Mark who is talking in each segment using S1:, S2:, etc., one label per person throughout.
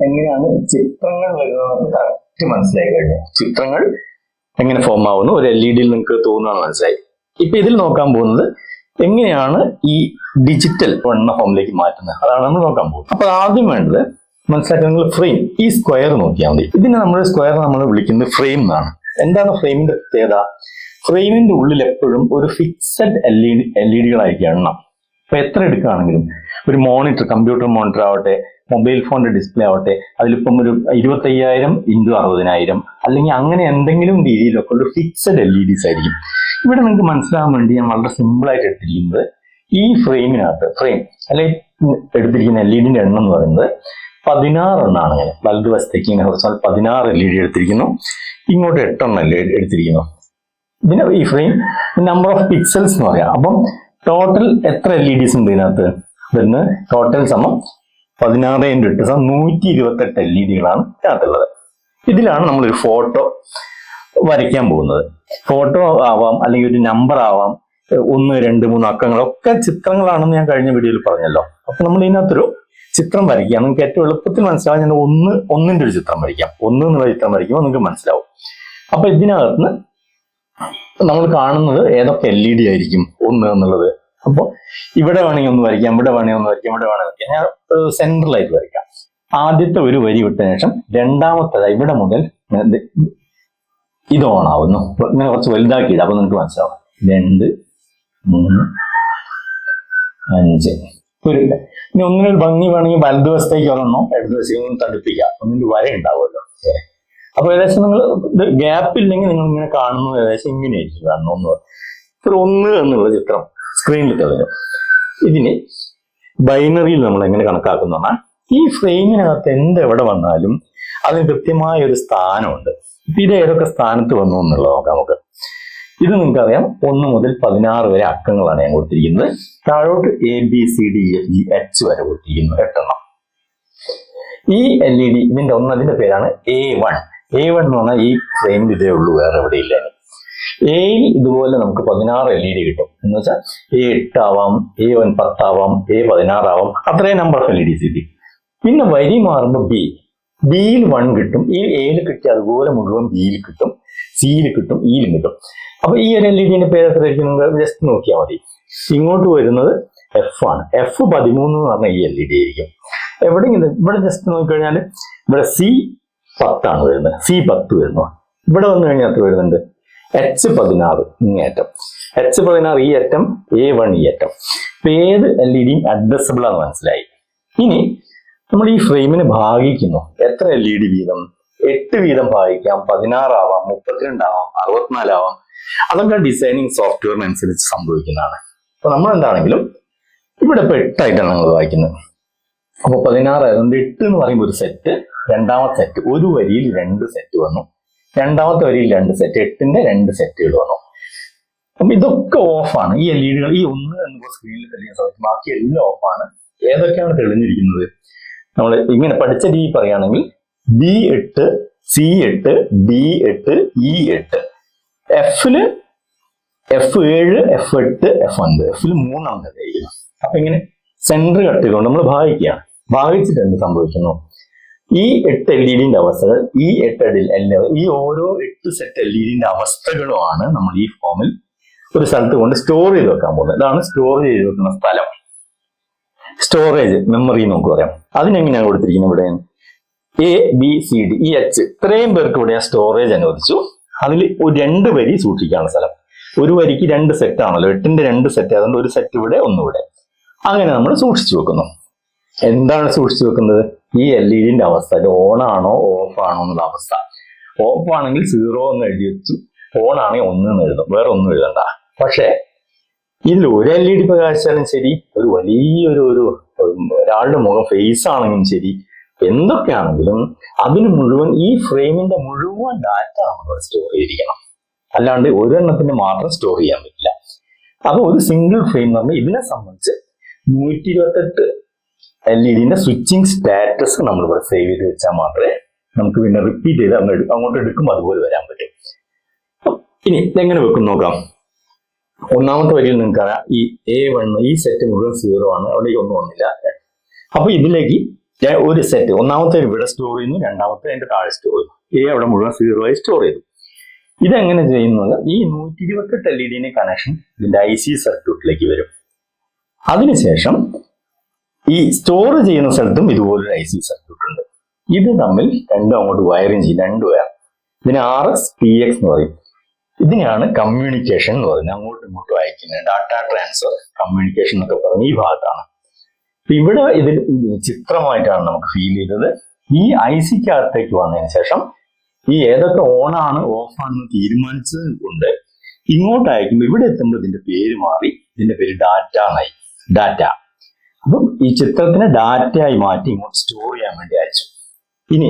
S1: എങ്ങനെയാണ് ചിത്രങ്ങൾ വരുന്നത് കറക്റ്റ് മനസ്സിലായി കഴിഞ്ഞു. ചിത്രങ്ങൾ എങ്ങനെ ഫോം ആവുന്നു ഒരു LED നിങ്ങൾക്ക് തോന്നുന്നത് മനസ്സിലായി. ഇപ്പൊ ഇതിൽ നോക്കാൻ പോകുന്നത് എങ്ങനെയാണ് ഈ ഡിജിറ്റൽ എന്ന ഫോമിലേക്ക് മാറ്റുന്നത്, അതാണ് നമ്മൾ നോക്കാൻ പോകുന്നത്. അപ്പൊ ആദ്യം വേണ്ടത് മനസ്സിലാക്കി നിങ്ങൾ ഫ്രെയിം, ഈ സ്ക്വയർ നോക്കിയാൽ മതി. ഇതിനെ നമ്മൾ സ്ക്വയർ നമ്മൾ വിളിക്കുന്നത് ഫ്രെയിം എന്നാണ്. എന്താണ് ഫ്രെയിമിന്റെ പ്രത്യേകത? ഫ്രെയിമിന്റെ ഉള്ളിൽ എപ്പോഴും ഒരു ഫിക്സഡ് LED എണ്ണം. അപ്പൊ എത്ര എടുക്കുകയാണെങ്കിലും ഒരു മോണിറ്റർ, കമ്പ്യൂട്ടർ മോണിറ്റർ ആവട്ടെ, മൊബൈൽ ഫോണിന്റെ ഡിസ്പ്ലേ ആവട്ടെ, അതിലിപ്പം ഒരു 25,000 × 60,000 അല്ലെങ്കിൽ അങ്ങനെ എന്തെങ്കിലും രീതിയിലൊക്കെ ഒരു ഫിക്സഡ് LEDs ആയിരിക്കും. ഇവിടെ നിങ്ങൾക്ക് മനസ്സിലാകാൻ വേണ്ടി ഞാൻ വളരെ സിമ്പിൾ ആയിട്ട് എടുത്തിരിക്കുന്നത് ഈ ഫ്രെയിമിനകത്ത് ഫ്രെയിം അല്ലെങ്കിൽ എടുത്തിരിക്കുന്ന LED എണ്ണം എന്ന് പറയുന്നത് 16 എണ്ണമാണ്. ഇങ്ങനെ വലതുവശത്തേക്ക് ഇങ്ങനെ കുറച്ചാൽ 16 LED എടുത്തിരിക്കുന്നു, ഇങ്ങോട്ട് 8 എണ്ണം എടുത്തിരിക്കുന്നു. ഇതിന് ഈ ഫ്രെയിം നമ്പർ ഓഫ് പിക്സൽസ് എന്ന് പറയാം. അപ്പം ടോട്ടൽ എത്ര LEDs ഉണ്ട് ഇതിനകത്ത്? ഇതിന് ടോട്ടൽ സമം 16 × 8 128 LEDകളാണ് ഇതിനകത്തുള്ളത്. ഇതിലാണ് നമ്മളൊരു ഫോട്ടോ വരയ്ക്കാൻ പോകുന്നത്. ഫോട്ടോ ആവാം, അല്ലെങ്കിൽ ഒരു നമ്പർ ആവാം, 1, 2, 3 അക്കങ്ങളൊക്കെ ചിത്രങ്ങളാണെന്ന് ഞാൻ കഴിഞ്ഞ വീഡിയോയിൽ പറഞ്ഞല്ലോ. അപ്പൊ നമ്മൾ ഇതിനകത്തൊരു ചിത്രം വരയ്ക്കാം. നിങ്ങൾക്ക് ഏറ്റവും എളുപ്പത്തിൽ മനസ്സിലാവാൻ ഞാൻ ഒന്നിന്റെ ഒരു ചിത്രം വരയ്ക്കാം. 1 എന്നുള്ള ചിത്രം വരയ്ക്കുമ്പോൾ നിങ്ങൾക്ക് മനസ്സിലാവും. അപ്പൊ ഇതിനകത്ത് നമ്മൾ കാണുന്നത് ഏതൊക്കെ LED ആയിരിക്കും 1 എന്നുള്ളത്. അപ്പോൾ ഇവിടെ വേണമെങ്കിൽ ഒന്ന് വരയ്ക്കാം, ഇവിടെ വേണമെങ്കിൽ ഒന്ന് വരയ്ക്കാം, ഇവിടെ വേണമെങ്കിൽ വരയ്ക്കാം. ഞാൻ സെൻട്രലായിട്ട് വരയ്ക്കാം. ആദ്യത്തെ ഒരു വരി വിട്ടതിന് ശേഷം രണ്ടാമത്തേത് ഇവിടെ മുതൽ ഇത് ഓണാവുന്നു. ഇങ്ങനെ കുറച്ച് വലുതാക്കിയില്ല, അപ്പൊ നിങ്ങൾക്ക് മനസ്സിലാവും. 2, 3, 5 ഒരു. ഇനി ഒന്നിനൊരു ഭംഗി വേണമെങ്കിൽ വലതുവശത്തേക്ക് ഒരെണ്ണോ ഇടതുവശത്തേക്ക് ഒന്ന് തടുപ്പിക്കുക. ഒന്നിന്റെ വര ഉണ്ടാവുമല്ലോ. അപ്പൊ ഏകദേശം നിങ്ങൾ ഇത് ഗ്യാപ്പ് ഇല്ലെങ്കിൽ നിങ്ങൾ ഇങ്ങനെ കാണുന്നത് ഏകദേശം ഇങ്ങനെയായിരിക്കും കാണുന്നു. ഒരു 1 എന്നുള്ള ചിത്രം സ്ക്രീനിൽ തെളിഞ്ഞു. ഇതിന് ബൈനറിയിൽ നമ്മൾ എങ്ങനെ കണക്കാക്കുന്ന പറഞ്ഞാൽ ഈ ഫ്രെയിമിനകത്ത് എവിടെ വന്നാലും അതിന് കൃത്യമായ ഒരു സ്ഥാനമുണ്ട്. ഇത് ഏതൊക്കെ സ്ഥാനത്ത് വന്നു എന്നുള്ളത് നോക്കാം നമുക്ക്. ഇത് നിങ്ങൾക്കറിയാം 1 മുതൽ 16 വരെ അക്കങ്ങളാണ് ഞാൻ കൊടുത്തിരിക്കുന്നത്. താഴോട്ട് ABCDEFGH വരെ കൊടുത്തിരിക്കുന്നു 8 എണ്ണം. ഈ LED അതിന്റെ പേരാണ് A1. A1 എന്ന് പറഞ്ഞാൽ ഈ ഫ്രെയിമിൽ ഇതേ ഉള്ളൂ, വേറെ എവിടെ ഇല്ല. Aയിൽ ഇതുപോലെ നമുക്ക് 16 LED കിട്ടും. എന്ന് വെച്ചാൽ A8 ആവാം, A10 ആവാം, A16 ആവാം, അത്രയും നമ്പർ ഓഫ് LEDs കിട്ടി. പിന്നെ വരി മാറുമ്പോൾ Bയിൽ 1 കിട്ടും. ഈ Aയിൽ കിട്ടി അതുപോലെ മുഴുവൻ Bയിൽ കിട്ടും, Cയിൽ കിട്ടും, Eയിലും കിട്ടും. അപ്പൊ ഈ ഒരു LED പേര് എത്രയായിരിക്കും നിങ്ങൾ ജസ്റ്റ് നോക്കിയാൽ മതി. ഇങ്ങോട്ട് വരുന്നത് F ആണ്. F13 എന്ന് പറഞ്ഞാൽ ഈ LED ആയിരിക്കും. എവിടെയെങ്കിലും ഇവിടെ ജസ്റ്റ് നോക്കിക്കഴിഞ്ഞാൽ ഇവിടെ C10 ആണ് വരുന്നത്, C10 വരുന്നു. ഇവിടെ വന്നു കഴിഞ്ഞാൽ എത്ര വരുന്നുണ്ട്? H16 ഇങ്ങേറ്റം, H16 ഈ അറ്റം, A1 ഈ അറ്റം. ഇപ്പൊ ഏത് LEDയും അഡ്രസ്സബിൾ ആണെന്ന് മനസ്സിലായി. ഇനി നമ്മൾ ഈ ഫ്രെയിമിനെ ഭാഗിക്കുന്നു. എത്ര LED വീതം? 8 വീതം ഭാഗിക്കാം. 16 ആവാം, 32 ആവാം, 64 ആവാം. അതൊക്കെ ഡിസൈനിങ് സോഫ്റ്റ്വെയറിനനുസരിച്ച് സംഭവിക്കുന്നതാണ്. അപ്പൊ നമ്മൾ എന്താണെങ്കിലും ഇവിടെ ഇപ്പൊ 8 ആയിട്ടാണ് നമ്മൾ വായിക്കുന്നത്. അപ്പൊ 16 ആയതുകൊണ്ട് 8 എന്ന് പറയുമ്പോൾ ഒരു സെറ്റ്, രണ്ടാമത്തെ സെറ്റ് ഒരു വരിയിൽ 2 സെറ്റ് വന്നു, രണ്ടാമത്തെ വരിയിൽ 2 സെറ്റ്, 8ന്റെ 2 സെറ്റുകൾ വന്നു. അപ്പൊ ഇതൊക്കെ ഓഫാണ്. ഈ LEDകൾ ഈ 1 എന്ന സ്ക്രീനിൽ തെളിയുന്ന സമയത്ത് ബാക്കി എല്ലാം ഓഫാണ്. ഏതൊക്കെയാണ് തെളിഞ്ഞിരിക്കുന്നത്? നമ്മൾ ഇങ്ങനെ പഠിച്ച രീതി പറയുകയാണെങ്കിൽ B8, C8, D8, E8, F7, F8, F9, F 3 തെളിയുന്നു. അപ്പൊ ഇങ്ങനെ സെന്റർ കട്ട് ചെയ്തുകൊണ്ട് നമ്മൾ ഭാഗിക്കുകയാണ്. ഭാഗിച്ചിട്ട് എന്ത് സംഭവിക്കുന്നു? ഈ 8 LED അവസ്ഥകൾ, ഈ 8 ഈ ഓരോ 8 സെറ്റ് LED അവസ്ഥകളുമാണ് നമ്മൾ ഈ ഫോമിൽ ഒരു സ്ഥലത്ത് കൊണ്ട് സ്റ്റോർ ചെയ്ത് വെക്കാൻ പോകുന്നത്. ഇതാണ് സ്റ്റോർ ചെയ്ത് വെക്കുന്ന സ്ഥലം. സ്റ്റോറേജ് മെമ്മറി നമുക്ക് പറയാം. അതിനെങ്ങനെയാണ് കൊടുത്തിരിക്കുന്നത്? ഇവിടെ ABCDEH ഇത്രയും പേർക്ക് ഇവിടെ സ്റ്റോറേജ് അനുവദിച്ചു. അതിൽ 2 വരി സൂക്ഷിക്കാനുള്ള സ്ഥലം. ഒരു വരിക്ക് 2 സെറ്റ് ആണല്ലോ, 8ന്റെ 2 സെറ്റ്, അതുകൊണ്ട് ഒരു സെറ്റ് ഇവിടെ, ഒന്നിവിടെ. അങ്ങനെ നമ്മൾ സൂക്ഷിച്ചു വെക്കുന്നു. എന്താണ് സൂക്ഷിച്ചു വെക്കുന്നത്? ഈ LED അവസ്ഥ, ഇത് ഓൺ ആണോ ഓഫ് ആണോ എന്നുള്ള അവസ്ഥ. ഓഫ് ആണെങ്കിൽ 0 എന്ന് എഴുതി വെച്ചു, ഓൺ ആണെങ്കിൽ 1 എന്ന് എഴുതും, വേറെ ഒന്നും എഴുതണ്ട. പക്ഷെ ഇതിൽ ഒരു LED പ്രകാശിച്ചാലും ശരി, ഒരു വലിയൊരു ഒരാളുടെ മുഖം ഫേസ് ആണെങ്കിലും ശരി, എന്തൊക്കെയാണെങ്കിലും അതിന് മുഴുവൻ ഈ ഫ്രെയിമിന്റെ മുഴുവൻ ഡാറ്റ നമ്മൾ സ്റ്റോർ ചെയ്തിരിക്കണം. അല്ലാണ്ട് ഒരെണ്ണത്തിന് മാത്രം സ്റ്റോർ ചെയ്യാൻ പറ്റില്ല. അപ്പൊ ഒരു സിംഗിൾ ഫ്രെയിം എന്ന് പറഞ്ഞാൽ ഇതിനെ സംബന്ധിച്ച് 128 LED സ്വിച്ചിങ് സ്റ്റാറ്റസ് നമ്മൾ ഇവിടെ സേവ് ചെയ്ത് വെച്ചാൽ മാത്രമേ നമുക്ക് പിന്നെ റിപ്പീറ്റ് ചെയ്ത് അങ്ങോട്ട് എടുക്കുമ്പോൾ അതുപോലെ വരാൻ പറ്റും. ഇനി ഇതെങ്ങനെ വെക്കും നോക്കാം. ഒന്നാമത്തെ വരിയിൽ നിങ്ങൾക്കറിയാം ഈ A1 ഈ സെറ്റ് മുഴുവൻ 0 ആണ്, അവിടേക്ക് ഒന്നും വന്നില്ല. അപ്പൊ ഇതിലേക്ക് ഒരു സെറ്റ്, ഒന്നാമത്തെ ഇവിടെ സ്റ്റോർ ചെയ്യുന്നു, രണ്ടാമത്തെ അതിന്റെ താഴെ സ്റ്റോർ ചെയ്യുന്നു. അവിടെ മുഴുവൻ 0 ആയി സ്റ്റോർ ചെയ്തു. ഇതെങ്ങനെ ചെയ്യുന്നത്? ഈ 128 LED കണക്ഷൻ ഇതിന്റെ IC സർക്യൂട്ടിലേക്ക് വരും. അതിനുശേഷം ഈ സ്റ്റോർ ചെയ്യുന്ന സ്ഥലത്തും ഇതുപോലൊരു IC സർക്യൂട്ട് ഉണ്ട്. ഇത് തമ്മിൽ രണ്ടും അങ്ങോട്ട് വയറിങ് ചെയ്യും, 2 വയർ. ഇതിന് RX PX എന്ന് പറയും. ഇതിനെയാണ് കമ്മ്യൂണിക്കേഷൻ എന്ന് പറയുന്നത്. അങ്ങോട്ടും ഇങ്ങോട്ടും അയക്കുന്നത്, ഡാറ്റ ട്രാൻസ്ഫർ കമ്മ്യൂണിക്കേഷൻ എന്നൊക്കെ പറഞ്ഞ ഈ ഭാഗത്താണ്. ഇവിടെ ഇതിൽ ചിത്രമായിട്ടാണ് നമുക്ക് ഫീൽ ചെയ്തത്. ഈ ICക്കകത്തേക്ക് വന്നതിന് ശേഷം ഈ ഏതൊക്കെ ഓണാണ് ഓഫ് ആണെന്ന് തീരുമാനിച്ചത് കൊണ്ട് ഇങ്ങോട്ട് അയക്കുമ്പോൾ ഇവിടെ എത്തുമ്പോൾ ഇതിന്റെ പേര് മാറി, ഇതിന്റെ പേര് ഡാറ്റ എന്നായി. ഡാറ്റ. അപ്പം ഈ ചിത്രത്തിനെ ഡാറ്റയായി മാറ്റി ഇങ്ങോട്ട് സ്റ്റോർ ചെയ്യാൻ വേണ്ടി അയച്ചു. ഇനി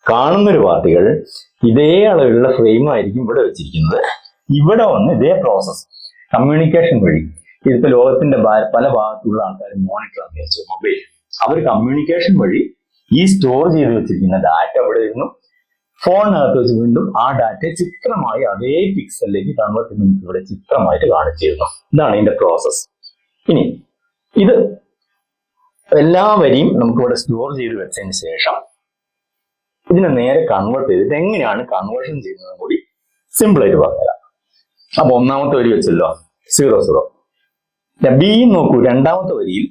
S1: കാണുന്നൊരു പാർട്ടികൾ ഇതേ അളവിലുള്ള ഫ്രെയിം ആയിരിക്കും ഇവിടെ വെച്ചിരിക്കുന്നത്. ഇവിടെ വന്ന് ഇതേ പ്രോസസ് കമ്മ്യൂണിക്കേഷൻ വഴി, ഇതിപ്പോ ലോകത്തിന്റെ പല ഭാഗത്തുള്ള ആൾക്കാർ മോണിറ്റർ ഉപയോഗിച്ചു മൊബൈൽ, അവർ കമ്മ്യൂണിക്കേഷൻ വഴി ഈ സ്റ്റോർ ചെയ്ത് വെച്ചിരിക്കുന്ന ഡാറ്റ ഇവിടെ ഇരുന്നു ഫോണിനകത്ത് വെച്ച് വീണ്ടും ആ ഡാറ്റ ചിത്രമായി അതേ പിക്സലിലേക്ക് കൺവേർട്ട് ചെയ്ത് നമുക്ക് ഇവിടെ ചിത്രമായിട്ട് കാണിച്ചിരുന്നു. ഇതാണ് ഇതിന്റെ പ്രോസസ്. ഇനി ഇത് എല്ലാ വരിയും നമുക്ക് ഇവിടെ സ്റ്റോർ ചെയ്ത് വെച്ചതിന് ശേഷം ഇതിനെ നേരെ കൺവേർട്ട് ചെയ്തിട്ട് എങ്ങനെയാണ് കൺവേർഷൻ ചെയ്യുന്നത് കൂടി സിമ്പിൾ ആയിട്ട് പറഞ്ഞുതരാം. അപ്പൊ ഒന്നാമത്തെ വരി വെച്ചല്ലോ 00. ബി നോക്കൂ, രണ്ടാമത്തെ വരിയിൽ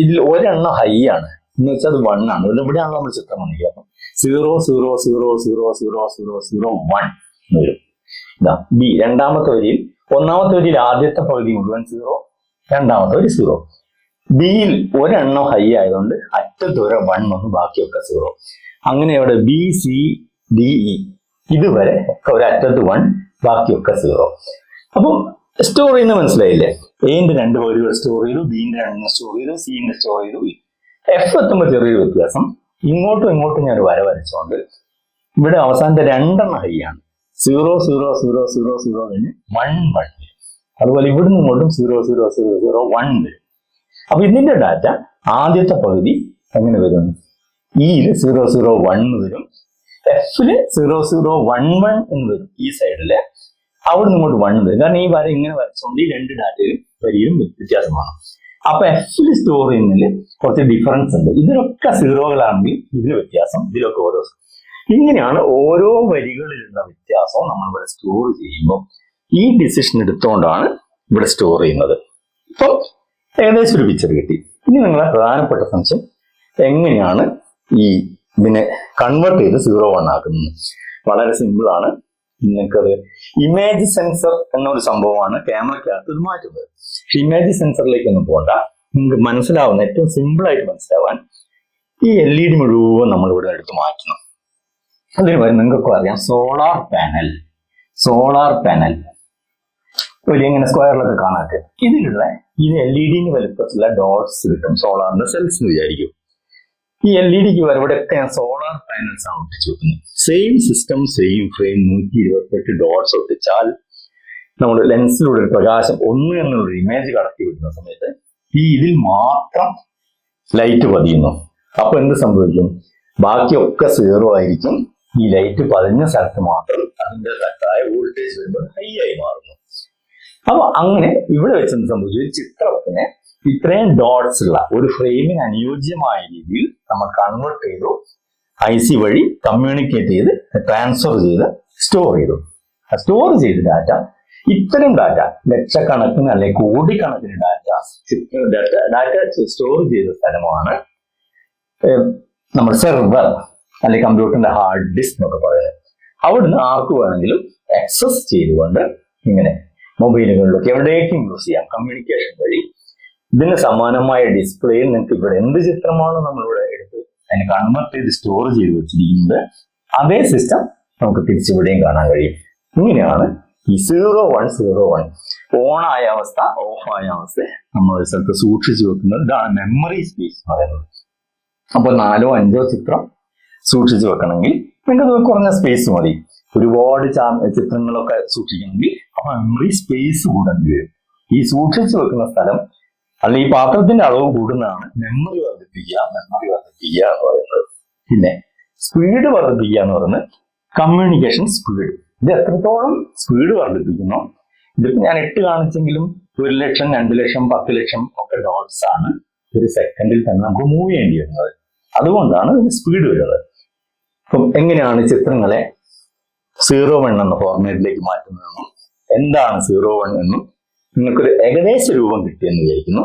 S1: ഇതിൽ ഒരെണ്ണം ഹൈ ആണ് എന്ന് വെച്ചാൽ അത് 1 ആണ്. ഇവിടെയാണ് നമ്മൾ ചിത്രം വന്നിരിക്കുന്നത്. 000000001 എന്ന് വരും. ഇതാ ബി. രണ്ടാമത്തെ വരിയിൽ, ഒന്നാമത്തെ വരിയിൽ ആദ്യത്തെ പകുതി മുഴുവൻ 0, രണ്ടാമത്തെ വരി 0. ബിയിൽ ഒരെണ്ണം ഹൈ ആയതുകൊണ്ട് അറ്റത്ത് വരെ 1 വന്നു, ബാക്കിയൊക്കെ 0. അങ്ങനെ ഇവിടെ BCDE ഇതുവരെ ഒരറ്റത്ത് 1, ബാക്കിയൊക്കെ 0. അപ്പം സ്റ്റോർ ചെയ്യുന്ന മനസ്സിലായില്ലേ? എന്റെ 2 വരികൾ സ്റ്റോർ ചെയ്തു, ബിന്റെ 2 സ്റ്റോർ ചെയ്തു, സിന്റെ സ്റ്റോർ ചെയ്തു. എഫ് എത്തുമ്പോൾ ചെറിയൊരു വ്യത്യാസം. ഇങ്ങോട്ടും ഇങ്ങോട്ടും ഞാൻ ഒരു വര വരച്ചുകൊണ്ട് ഇവിടെ അവസാനത്തെ 2 ഹൈ ആണ്. 00000 കഴിഞ്ഞ് 11. അതുപോലെ ഇവിടുന്ന് ഇങ്ങോട്ടും 00001 വരും. അപ്പൊ ഇതിന്റെ ഡാറ്റ ആദ്യത്തെ പകുതി എങ്ങനെ വരും? ഇയിൽ 001 വരും, എഫില് 0011 എന്ന് വരും. ഈ സൈഡില് അവിടെ നിന്ന് ഇങ്ങോട്ട് 1 വരും. കാരണം ഈ വര ഇങ്ങനെ വരച്ചുകൊണ്ട് ഈ 2 ഡാറ്റയിലും വരിയിലും വ്യത്യാസമാണ്. അപ്പൊ എഫിൽ സ്റ്റോർ ചെയ്യുന്നതിൽ കുറച്ച് ഡിഫറൻസ് ഉണ്ട്. ഇതിലൊക്കെ 0കളാണെങ്കിൽ ഇതിന് വ്യത്യാസം, ഇതിലൊക്കെ ഓരോ. ഇങ്ങനെയാണ് ഓരോ വരികളിലുള്ള വ്യത്യാസവും നമ്മൾ ഇവിടെ സ്റ്റോർ ചെയ്യുമ്പോൾ ഈ ഡിസിഷൻ എടുത്തുകൊണ്ടാണ് ഇവിടെ സ്റ്റോർ ചെയ്യുന്നത്. ഇപ്പം ഏകദേശം ഒരു പിക്ചർ കിട്ടി. ഇനി നിങ്ങളെ പ്രധാനപ്പെട്ട സംശയം, എങ്ങനെയാണ് ഈ ഇതിനെ കൺവേർട്ട് ചെയ്ത് 01 ആക്കുന്നത്? വളരെ സിമ്പിൾ ആണ്. നിങ്ങൾക്കത് ഇമേജ് സെൻസർ എന്നൊരു സംഭവമാണ് ക്യാമറയ്ക്കകത്ത് ഇത് മാറ്റുന്നത്. പക്ഷെ ഇമേജ് സെൻസറിലേക്ക് ഒന്നും പോകണ്ട. നിങ്ങൾക്ക് മനസ്സിലാവുന്ന ഏറ്റവും സിമ്പിൾ ആയിട്ട് മനസ്സിലാവാൻ ഈ LED മുഴുവൻ നമ്മളിവിടെ എടുത്ത് മാറ്റണം. അതിന് വരെ നിങ്ങൾക്കും അറിയാം സോളാർ പാനൽ ഒരു ഇങ്ങനെ സ്ക്വയറിലൊക്കെ കാണാത്തെ ഇതിലുള്ള ഇത് LED വലുപ്പത്തിലുള്ള ഡോട്ട്സ് കിട്ടും. സോളാറിന്റെ സെൽസ് എന്ന് വിചാരിക്കും. ഈ LED ഇവിടെയൊക്കെ ഞാൻ സോളാർ പാനൽസ് ആണ് ഒട്ടിച്ചു വെക്കുന്നത്. Same system, same frame, 128 dots ഒട്ടിച്ചാൽ നമ്മൾ ലെൻസിലൂടെ ഒരു പ്രകാശം 1 എന്നുള്ളൊരു ഇമേജ് കടത്തി വിടുന്ന സമയത്ത് ഈ ഇതിൽ മാത്രം ലൈറ്റ് പതിയുന്നു. അപ്പൊ എന്ത് സംഭവിക്കും? ബാക്കിയൊക്കെ 0 ആയിരിക്കും. ഈ ലൈറ്റ് പതിഞ്ഞ സ്ഥലത്ത് മാത്രം അതിന്റെ തട്ടായ വോൾട്ടേജ് വരുമ്പോൾ ഹൈ ആയി മാറുന്നു. അപ്പൊ അങ്ങനെ ഇവിടെ വെച്ചെന്ന് സംഭവിച്ചു, ഒരു ചിത്രത്തിന് ഇത്രയും ഡോട്ട്സ് ഉള്ള ഒരു ഫ്രെയിമിന് അനുയോജ്യമായ രീതിയിൽ നമ്മൾ കൺവേർട്ട് ചെയ്തു, IC വഴി കമ്മ്യൂണിക്കേറ്റ് ചെയ്ത് ട്രാൻസ്ഫർ ചെയ്ത് സ്റ്റോർ ചെയ്തു. സ്റ്റോർ ചെയ്ത ഡാറ്റ, ഇത്തരം ഡാറ്റ ലക്ഷക്കണക്കിന് അല്ലെങ്കിൽ കോടിക്കണക്കിന് ഡാറ്റ സ്റ്റോർ ചെയ്ത സ്ഥലമാണ് നമ്മുടെ സെർവർ അല്ലെങ്കിൽ കമ്പ്യൂട്ടറിന്റെ ഹാർഡ് ഡിസ്ക് എന്നൊക്കെ പറയുന്നത്. അവിടുന്ന് ആർക്ക് വേണമെങ്കിലും ആക്സസ് ചെയ്തുകൊണ്ട് ഇങ്ങനെ മൊബൈലുകളിലൊക്കെ എവിടേക്കും യൂസ് ചെയ്യാം കമ്മ്യൂണിക്കേഷൻ വഴി. ഇതിന് സമാനമായ ഡിസ്പ്ലേയിൽ നിങ്ങൾക്ക് ഇവിടെ എന്ത് ചിത്രമാണോ നമ്മളിവിടെ എടുത്ത് അതിനെ കൺവേർട്ട് ചെയ്ത് സ്റ്റോർ ചെയ്ത് വെച്ചിരിക്കുന്നത്, അതേ സിസ്റ്റം നമുക്ക് തിരിച്ചിവിടെയും കാണാൻ കഴിയും. ഇങ്ങനെയാണ് ഈ 0101 ഓണായ അവസ്ഥ, ഓഫ് ആയ അവസ്ഥ നമ്മൾ ഒരു സ്ഥലത്ത് സൂക്ഷിച്ചു വെക്കുന്നത്. ഇതാണ് മെമ്മറി സ്പേസ് എന്ന് പറയുന്നത്. അപ്പോൾ 4ഓ 5ഓ ചിത്രം സൂക്ഷിച്ചു വെക്കണമെങ്കിൽ നിങ്ങൾക്ക് കുറഞ്ഞ സ്പേസ് മതി. ഒരുപാട് ചിത്രങ്ങളൊക്കെ സൂക്ഷിക്കണമെങ്കിൽ അപ്പൊ മെമ്മറി സ്പേസ് കൂടേണ്ടി വരും. ഈ സൂക്ഷിച്ചു വെക്കുന്ന സ്ഥലം അല്ല ഈ പാത്രത്തിന്റെ അളവ് കൂടുന്നതാണ് മെമ്മറി വർദ്ധിപ്പിക്കുക എന്ന് പറയുന്നത്. പിന്നെ സ്പീഡ് വർദ്ധിപ്പിക്കുക എന്ന് പറയുന്നത് കമ്മ്യൂണിക്കേഷൻ സ്പീഡ്. ഇത് എത്രത്തോളം സ്പീഡ് വർദ്ധിപ്പിക്കുന്നു, ഇതിപ്പോ ഞാൻ 8 കാണിച്ചെങ്കിലും 1 ലക്ഷം 2 ലക്ഷം 10 ലക്ഷം ഒക്കെ ഡോട്ട്സ് ആണ് ഒരു സെക്കൻഡിൽ തന്നെ നമുക്ക് മൂവ് ചെയ്യേണ്ടി വരുന്നത്. അതുകൊണ്ടാണ് ഇതിന് സ്പീഡ് വരുന്നത്. അപ്പം എങ്ങനെയാണ് ചിത്രങ്ങളെ 0-1 എന്ന ഫോർമാറ്റിലേക്ക് മാറ്റുന്നതെന്നും എന്താണ് 0-1 എന്നും നിങ്ങൾക്കൊരു ഏകദേശ രൂപം കിട്ടിയെന്ന് വിചാരിക്കുന്നു.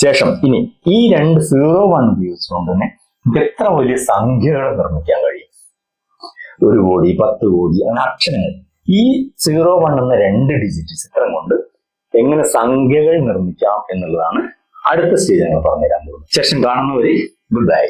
S1: ശേഷം ഇനി ഈ രണ്ട് 0-1 ഉപയോഗിച്ചുകൊണ്ട് തന്നെ നമുക്ക് എത്ര വലിയ സംഖ്യകൾ നിർമ്മിക്കാൻ കഴിയും. 1 കോടി, 10 കോടി, അങ്ങനെ അക്ഷരങ്ങൾ. ഈ 0-1 എന്ന 2 ഡിജിറ്റ് ചിത്രം കൊണ്ട് എങ്ങനെ സംഖ്യകൾ നിർമ്മിക്കാം എന്നുള്ളതാണ് അടുത്ത സ്റ്റേജ് ഞങ്ങൾ പറഞ്ഞുതരാൻ പോകുന്നത്. സെഷൻ കാണുന്നവരെ ഗുഡ് ബൈ.